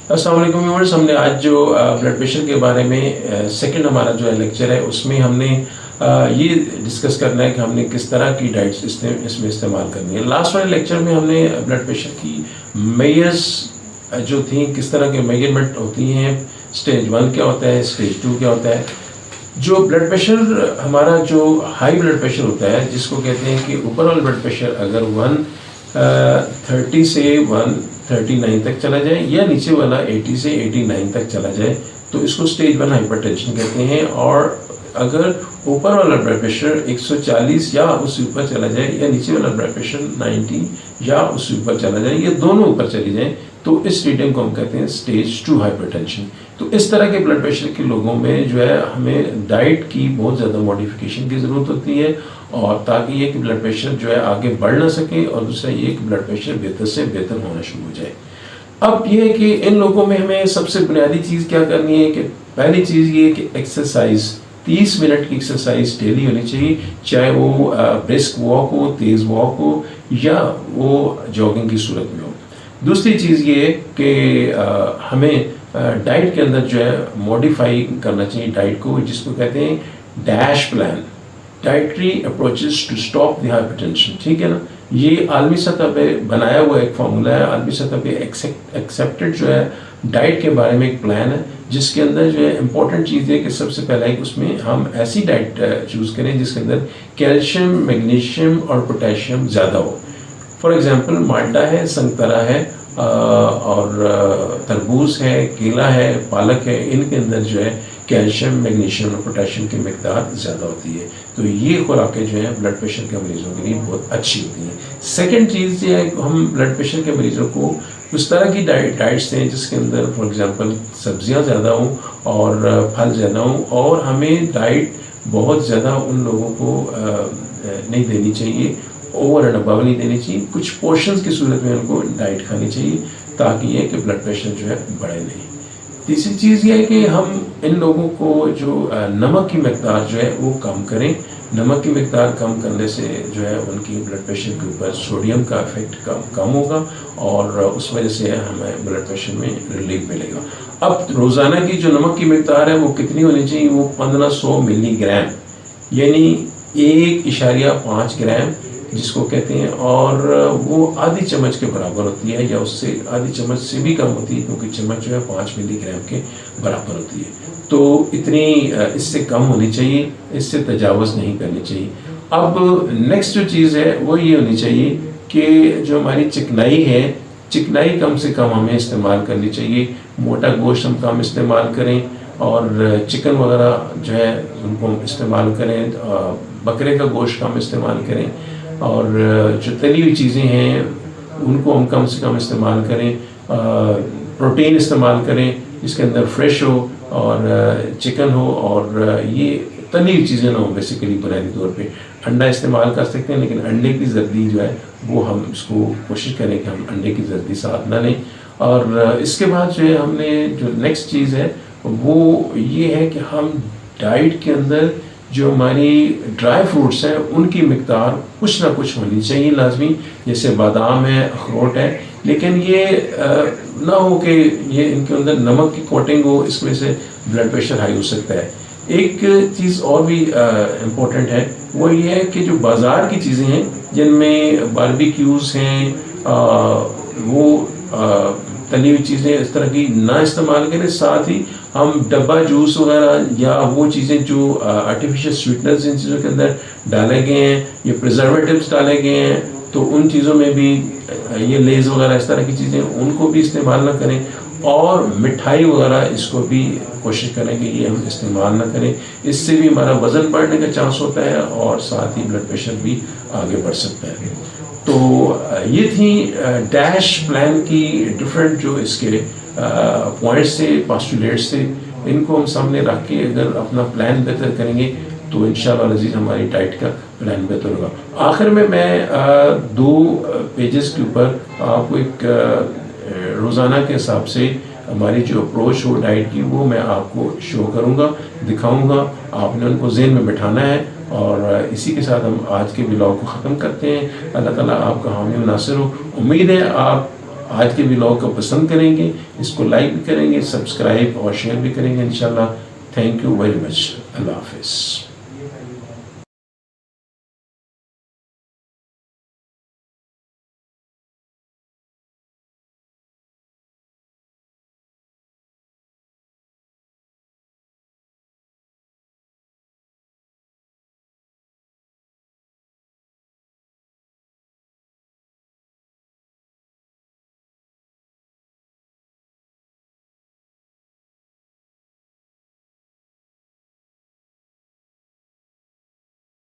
अस्सलाम वालेकुम व्यूअर्स। हमने आज जो ब्लड प्रेशर के बारे में सेकंड हमारा जो है लेक्चर है, उसमें हमने ये डिस्कस करना है कि हमने किस तरह की डाइट्स इसमें इस्तेमाल करनी है। लास्ट वाले लेक्चर में हमने ब्लड प्रेशर की मेजर्स जो थी, किस तरह के मेजरमेंट होती हैं, स्टेज 1 क्या होता है, स्टेज 2 क्या होता है। जो ब्लड प्रेशर हमारा जो हाई ब्लड प्रेशर होता है, जिसको कहते हैं कि ऊपर वाला ब्लड प्रेशर अगर 130 से 139 तक चला जाए या नीचे वाला 80 से 89 तक चला जाए, तो इसको स्टेज 1 हाइपरटेंशन कहते हैं। और अगर ऊपर वाला ब्लड प्रेशर 140 या उससे ऊपर चला जाए या नीचे वाला ब्लड प्रेशर 90 या उससे ऊपर चला जाए, ये दोनों ऊपर चली जाए, तो इस रीडिंग को हम कहते हैं स्टेज 2 हाइपरटेंशन। तो इस तरह के ब्लड प्रेशर के लोगों में जो है हमें डाइट की बहुत ज़्यादा मॉडिफिकेशन की ज़रूरत होती है, और ताकि ये कि ब्लड प्रेशर जो है आगे बढ़ ना सके, और दूसरा ये कि ब्लड प्रेशर बेहतर से बेहतर होना शुरू हो जाए। अब ये है कि इन लोगों में हमें सबसे बुनियादी चीज़ क्या करनी है कि पहली चीज़ ये कि एक्सरसाइज 30 मिनट की एक्सरसाइज डेली होनी चाहिए, चाहे वो ब्रिस्क वॉक हो, तेज़ वॉक हो, या वो जॉगिंग की सूरत में हो। दूसरी चीज़ ये है कि हमें डाइट के अंदर जो है मॉडिफाई करना चाहिए डाइट को, जिसको कहते हैं DASH plan, dietary approaches to stop the hypertension. ठीक है ना, ये आलमी सतह पे बनाया हुआ एक फार्मूला है, आलमी सतह पे एक्सेप्टेड जो है डाइट के बारे में एक प्लान है, जिसके अंदर जो है इंपॉर्टेंट चीज़ है कि सबसे पहले उसमें हम ऐसी डाइट चूज़ करें जिसके अंदर कैल्शियम, मैग्नीशियम और पोटेशियम ज़्यादा हो। फॉर एग्जांपल माल्टा है, संतरा है, और तरबूज है, केला है, पालक है, इनके अंदर जो है कैल्शियम, मैग्नीशियम और पोटेशियम की मिकदार ज़्यादा होती है। तो ये खुराकें जो हैं ब्लड प्रेशर के मरीज़ों के लिए बहुत अच्छी होती हैं। सेकंड चीज़ ये है कि हम ब्लड प्रेशर के मरीज़ों को उस तरह की डाइट्स दें जिसके अंदर फॉर एग्जांपल सब्जियां ज़्यादा हों और फल ज़्यादा हों, और हमें डाइट बहुत ज़्यादा उन लोगों को नहीं देनी चाहिए, ओवर एंड अबव नहीं देनी चाहिए, कुछ पोर्शंस की सूरत में उनको डाइट खानी चाहिए, ताकि ये कि ब्लड प्रेशर जो है बढ़े नहीं। तीसरी चीज़ ये है कि हम इन लोगों को जो नमक की मिकदार जो है वो कम करें। नमक की मिकदार कम करने से जो है उनकी ब्लड प्रेशर के ऊपर सोडियम का इफेक्ट कम होगा, और उस वजह से हमें ब्लड प्रेशर में रिलीफ मिलेगा। अब रोज़ाना की जो नमक की मिकदार है वो कितनी होनी चाहिए, वो 1500 मिलीग्राम, यानी 1.5 ग्राम जिसको कहते हैं, और वो आधी चम्मच के बराबर होती है, या उससे आधी चम्मच से भी कम होती है, क्योंकि चम्मच जो है 5 मिलीग्राम के बराबर होती है। तो इतनी इससे कम होनी चाहिए, इससे तजावज़ नहीं करनी चाहिए। अब नेक्स्ट जो चीज़ है वो ये होनी चाहिए कि जो हमारी चिकनाई है, चिकनाई कम से कम हमें इस्तेमाल करनी चाहिए। मोटा गोश्त हम कम इस्तेमाल करें, और चिकन वगैरह जो है उनको हम इस्तेमाल करें, बकरे का गोश्त कम इस्तेमाल करें, और जो तली हुई चीज़ें हैं उनको हम कम से कम इस्तेमाल करें। प्रोटीन इस्तेमाल करें जिसके अंदर फ्रेश हो और चिकन हो, और ये तली हुई चीज़ें ना हो बेसिकली बुनियादी तौर पे। अंडा इस्तेमाल कर सकते हैं, लेकिन अंडे की जर्दी जो है वो हम इसको कोशिश करें कि हम अंडे की जर्दी साथ ना लें। और इसके बाद जो है हमने जो नेक्स्ट चीज़ है वो ये है कि हम डाइट के अंदर जो हमारी ड्राई फ्रूट्स हैं उनकी मिकदार कुछ ना कुछ होनी चाहिए लाजमी, जैसे बादाम है, अखरोट है, लेकिन ये ना हो कि ये इनके अंदर नमक की कोटिंग हो, इस वजह से ब्लड प्रेशर हाई हो सकता है। एक चीज़ और भी इम्पोर्टेंट है, वो ये है कि जो बाज़ार की चीज़ें हैं जिनमें बारबेक्यूज़ हैं, वो तली हुई चीज़ें इस तरह की ना इस्तेमाल करें। साथ ही हम डब्बा जूस वगैरह या वो चीज़ें जो आर्टिफिशियल स्वीटनर्स इन चीज़ों के अंदर डाले गए हैं, ये प्रिजर्वेटिव्स डाले गए हैं, तो उन चीज़ों में भी ये लेज़ वगैरह इस तरह की चीज़ें उनको भी इस्तेमाल ना करें। और मिठाई वगैरह इसको भी कोशिश करें कि ये हम इस्तेमाल ना करें, इससे भी हमारा वज़न बढ़ने का चांस होता है, और साथ ही ब्लड प्रेशर भी आगे बढ़ सकता है। तो ये थी डैश प्लान की डिफरेंट जो इसके पॉइंट्स थे, पोस्टुलेट्स थे। इनको हम सामने रख के अगर अपना प्लान बेहतर करेंगे तो इंशाअल्लाह अज़ीज़ हमारी डाइट का प्लान बेहतर होगा। आखिर में मैं 2 पेजेस के ऊपर आपको एक रोज़ाना के हिसाब से हमारी जो अप्रोच हो डाइट की वो मैं आपको शो करूँगा, दिखाऊँगा। आपने उनको ज़हन में बिठाना है, और इसी के साथ हम आज के व्लॉग को ख़त्म करते हैं। अल्लाह ताला आपका हामी नासिर हो। उम्मीद है आप आज के व्लॉग को पसंद करेंगे, इसको लाइक भी करेंगे, सब्सक्राइब और शेयर भी करेंगे इंशाल्लाह। Thank you very much. अल्लाह हाफिज़।